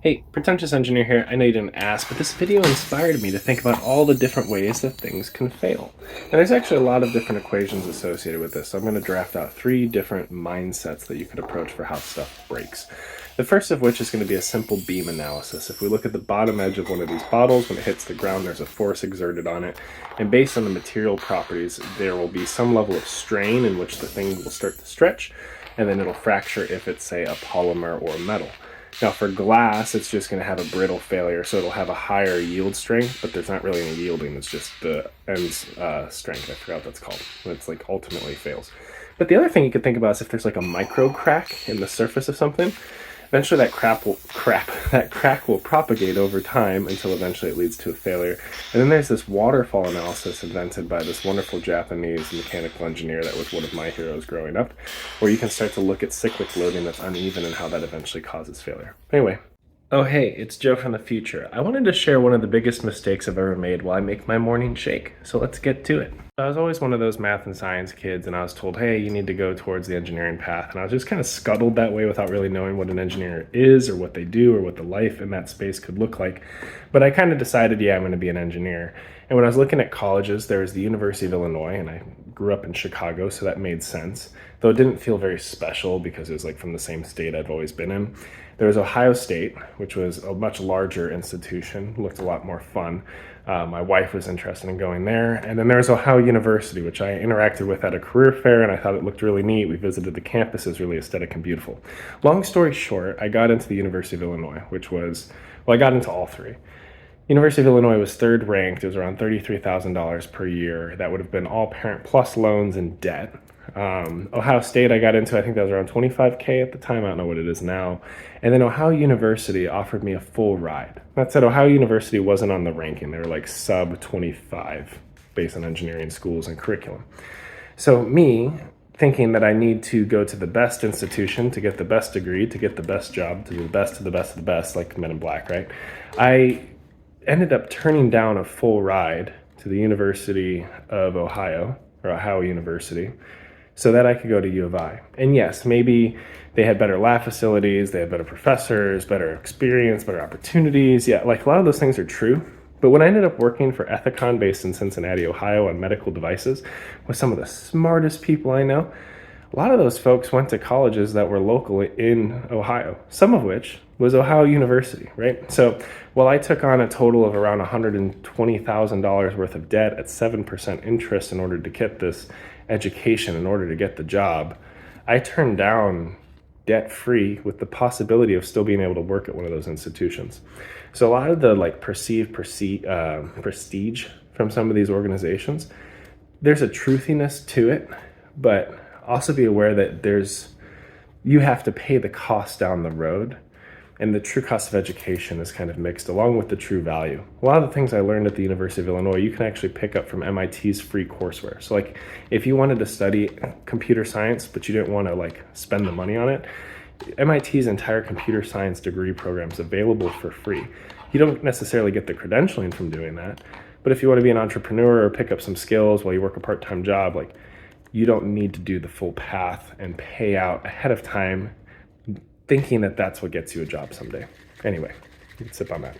Hey, Pretentious Engineer here. I know you didn't ask, but this video inspired me to think about all the different ways that things can fail. And there's actually a lot of different equations associated with this, so I'm going to draft out 3 different mindsets that you could approach for how stuff breaks. The first of which is going to be a simple beam analysis. If we look at the bottom edge of one of these bottles, when it hits the ground, there's a force exerted on it. And based on the material properties, there will be some level of strain in which the thing will start to stretch, and then it'll fracture if it's, say, a polymer or metal. Now for glass, it's just going to have a brittle failure, so it'll have a higher yield strength, but there's not really any yielding. It's just the end strength. I forgot what that's called. It's like ultimately fails. But the other thing you could think about is if there's like a micro crack in the surface of something, eventually that crack will propagate over time until eventually it leads to a failure. And then there's this waterfall analysis invented by this wonderful Japanese mechanical engineer that was one of my heroes growing up, where you can start to look at cyclic loading that's uneven and how that eventually causes failure. Anyway. Oh hey, it's Joe from the future. I wanted to share one of the biggest mistakes I've ever made while I make my morning shake, so let's get to it. I was always one of those math and science kids, and I was told, hey, you need to go towards the engineering path, and I was just kind of scuttled that way without really knowing what an engineer is or what they do or what the life in that space could look like. But I kind of decided, yeah, I'm going to be an engineer. And when I was looking at colleges, there was the University of Illinois, and I grew up in Chicago, so that made sense. Though it didn't feel very special because it was like from the same state I've always been in. There was Ohio State, which was a much larger institution, looked a lot more fun. My wife was interested in going there. And then there was Ohio University, which I interacted with at a career fair, and I thought it looked really neat. We visited the campus, it was really aesthetic and beautiful. Long story short, I got into the University of Illinois, which was, well, I got into all 3. University of Illinois was 3rd ranked. It was around $33,000 per year. That would have been all parent plus loans and debt. Ohio State I got into, I think that was around $25K at the time. I don't know what it is now. And then Ohio University offered me a full ride. That said, Ohio University wasn't on the ranking. They were like sub 25 based on engineering schools and curriculum. So me, thinking that I need to go to the best institution to get the best degree, to get the best job, to do the best of the best of the best, like Men in Black, right? I ended up turning down a full ride to the University of Ohio, or Ohio University, so that I could go to U of I. And yes, maybe they had better lab facilities, they had better professors, better experience, better opportunities. Yeah, like a lot of those things are true. But when I ended up working for Ethicon based in Cincinnati, Ohio on medical devices with some of the smartest people I know, a lot of those folks went to colleges that were local in Ohio, some of which was Ohio University, right? So while I took on a total of around $120,000 worth of debt at 7% interest in order to get this education, in order to get the job, I turned down debt-free with the possibility of still being able to work at one of those institutions. So a lot of the like perceived prestige from some of these organizations, there's a truthiness to it, but also be aware that you have to pay the cost down the road, and the true cost of education is kind of mixed along with the true value. A lot of the things I learned at the University of Illinois, you can actually pick up from MIT's free courseware. So like if you wanted to study computer science, but you didn't want to like spend the money on it, MIT's entire computer science degree program is available for free. You don't necessarily get the credentialing from doing that, but if you want to be an entrepreneur or pick up some skills while you work a part-time job, like you don't need to do the full path and pay out ahead of time thinking that that's what gets you a job someday. Anyway, you can sip on that.